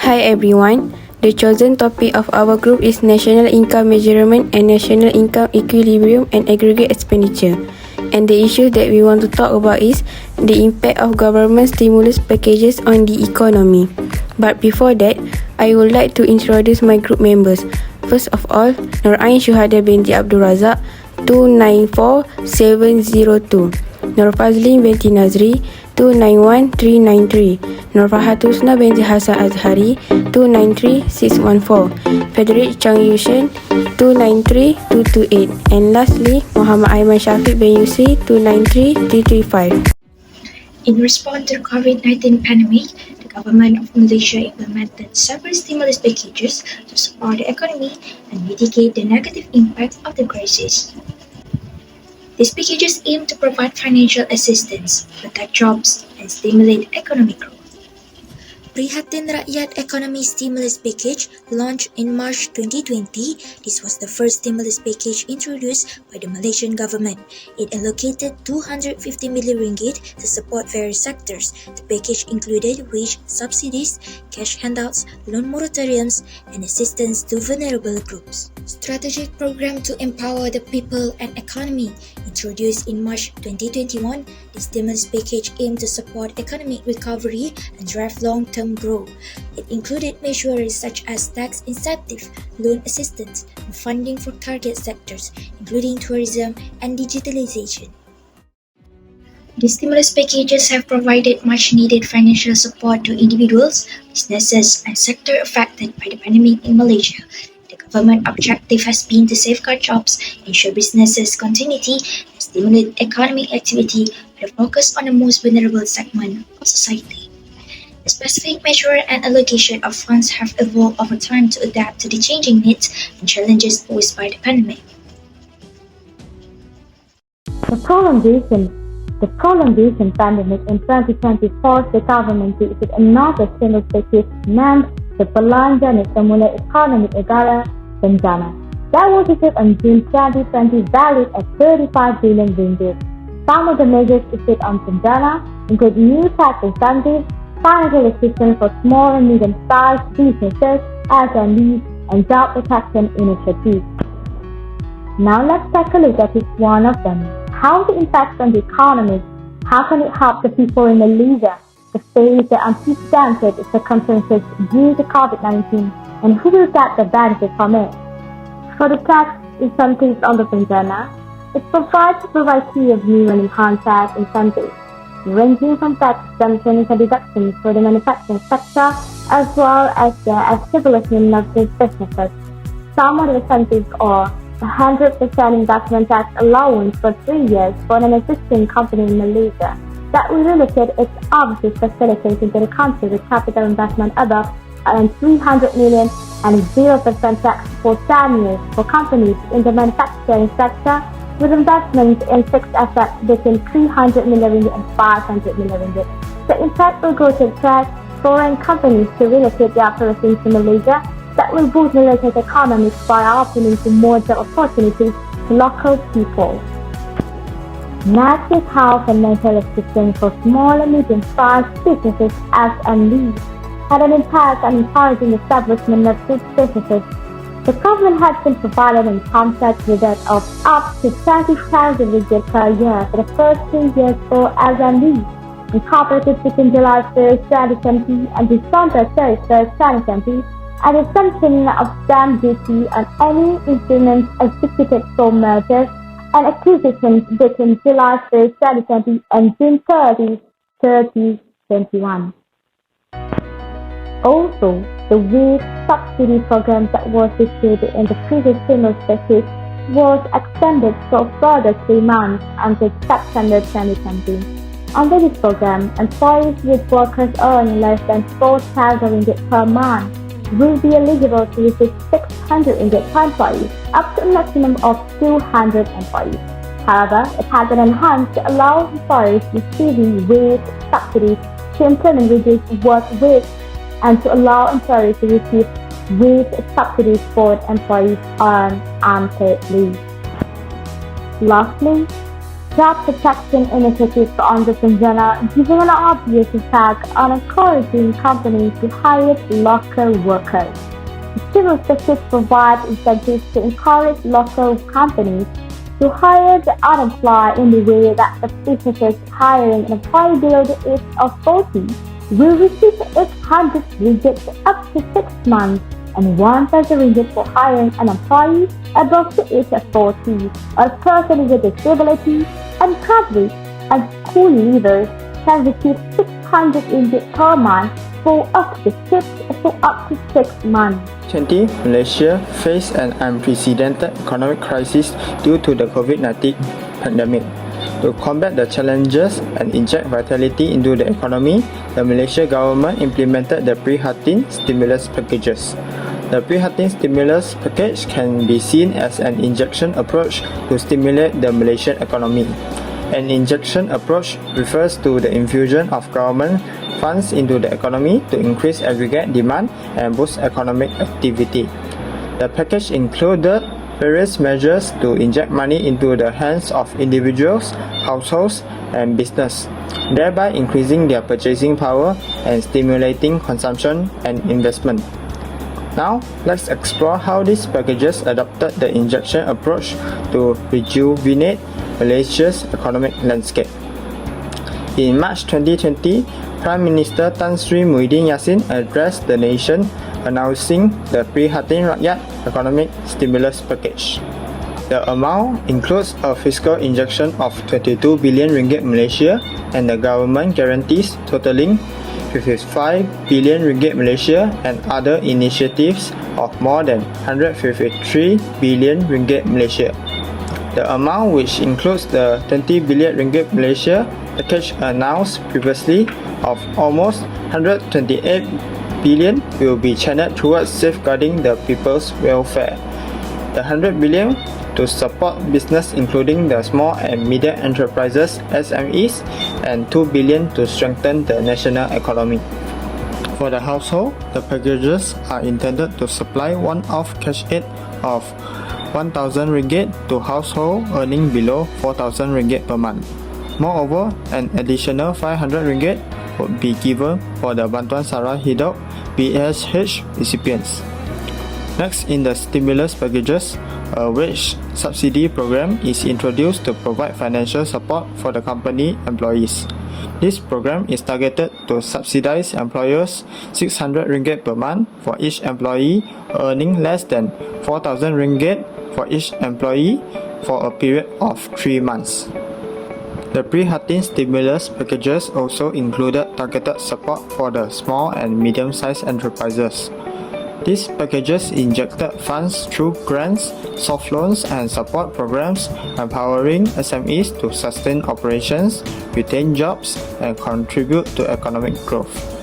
Hi everyone. The chosen topic of our group is National Income Measurement and National Income Equilibrium and Aggregate Expenditure. And the issue that we want to talk about is the impact of government stimulus packages on the economy. But before that, I would like to introduce my group members. First of all, Nur Ain Syuhada binti Abdul Razak 294702. Nur Fazlin binti Nazri 291393. Nur Fahatusna binti Hasan Azhari 293614. Frederick Chang Yushen 293228. And lastly, Muhammad Aiman Shafiq bin Yusi 293335. In response to the COVID-19 pandemic, the government of Malaysia implemented several stimulus packages to support the economy and mitigate the negative impact of the crisis. These packages aim to provide financial assistance, protect jobs, and stimulate economic growth. Prihatin Rakyat Economy Stimulus Package launched in March 2020. This was the first stimulus package introduced by the Malaysian government. It allocated 250 million ringgit to support various sectors. The package included wage subsidies, cash handouts, loan moratoriums, and assistance to vulnerable groups. Strategic program to empower the people and economy. Introduced in March 2021, the stimulus package aimed to support economic recovery and drive long-term growth. It included measures such as tax incentive, loan assistance, and funding for target sectors, including tourism and digitalization. The stimulus packages have provided much-needed financial support to individuals, businesses, and sectors affected by the pandemic in Malaysia. The government objective has been to safeguard jobs, ensure businesses' continuity, and stimulate economic activity with a focus on the most vulnerable segment of society. The specific measure and allocation of funds have evolved over time to adapt to the changing needs and challenges posed by the pandemic. The prolongation pandemic in 2020 forced the government to issue another stimulus package named the Belanja Semula Economic Negara Bencana. That was issued on June 2020, valued at 35 billion ringgit. Some of the measures issued on Bencana include new tax incentives, financial assistance for small and medium-sized businesses, SMEs, and job protection initiatives. Now let's take a look at each one of them. How the impact on the economy? How can it help the people in Malaysia to face the unprecedented circumstances due to COVID-19, and who will get the benefit from it? For the tax incentives on the Bencana, it provides a variety of new and enhanced tax incentives, ranging from tax exemptions and deductions for the manufacturing sector, as well as the establishment of these businesses. Some of the incentives are 100% investment tax allowance for 3 years for an existing company in Malaysia that will relocate its overseas facilities into the country with capital investment above 300 million, and 0% tax for 10 years for companies in the manufacturing sector with investments in fixed assets between 300 million ringgit and 500 million ringgit. The impact will go to attract foreign companies to relocate their operations to Malaysia. That will boost Malaysia's economy by opening to more job opportunities to local people. Next is health and mental assistance for small and medium-sized businesses, SMEs, had an impact on encouraging the establishment of these businesses. The government has been provided an income tax rebate of up to 20,000 ringgit per year for the first 2 years for SMEs, incorporated between July 1st, 2020 and December 31st, 2020, and the assumption of stamp duty on any instruments executed for mergers and acquisitions between July 1st, 2020 and June 30, 2021. Also, the wage subsidy program that was issued in the previous stimulus package was extended for a further 3 months until September 2020. Under this program, employees with workers earning less than 4,000 ringgit per month will be eligible to receive 600 ringgit per employee, up to a maximum of 200 employees. However, it has been enhanced to allow employees receiving wage subsidies to implement reduced work week and to allow employees to receive wage subsidies for employees on unpaid leave. Lastly, job protection initiative on the Tanzania, giving an obvious effect on encouraging companies to hire local workers. The stimulus package provides incentives to encourage local companies to hire the unemployed in the way that the businesses hiring an employee below the age of 40 will receive 800 ringgit up to 6 months and 1,000 ringgit for hiring an employee above the age of 40, or a person with disability and coverage, and school leavers can receive 600 ringgit per month for up to 6 months. 20. Malaysia faced an unprecedented economic crisis due to the COVID-19 pandemic. To combat the challenges and inject vitality into the economy, the Malaysia government implemented the Prihatin stimulus packages. The Prihatin stimulus package can be seen as an injection approach to stimulate the Malaysian economy. An injection approach refers to the infusion of government funds into the economy to increase aggregate demand and boost economic activity. The package included various measures to inject money into the hands of individuals, households, and business, thereby increasing their purchasing power and stimulating consumption and investment. Now, let's explore how these packages adopted the injection approach to rejuvenate Malaysia's economic landscape. In March 2020, Prime Minister Tan Sri Muhyiddin Yassin addressed the nation announcing the Prihatin Rakyat Economic Stimulus Package. The amount includes a fiscal injection of 22 billion ringgit Malaysia and the government guarantees totaling 55 billion ringgit Malaysia and other initiatives of more than 153 billion ringgit Malaysia. The amount, which includes the 20 billion ringgit Malaysia package announced previously of almost 128 billion, will be channeled towards safeguarding the people's welfare. The 100 billion to support business including the small and medium enterprises (SMEs) and 2 billion to strengthen the national economy. For the household, the packages are intended to supply one-off cash aid of 1,000 ringgit to household earning below 4,000 ringgit per month. Moreover, an additional 500 ringgit would be given for the Bantuan Sara Hidup BSH recipients. Next, in the stimulus packages, a wage subsidy program is introduced to provide financial support for the company employees. This program is targeted to subsidize employers 600 ringgit per month for each employee earning less than 4,000 ringgit for each employee for a period of 3 months. The Prihatin stimulus packages also included targeted support for the small and medium-sized enterprises. These packages injected funds through grants, soft loans, and support programs, empowering SMEs to sustain operations, retain jobs, and contribute to economic growth.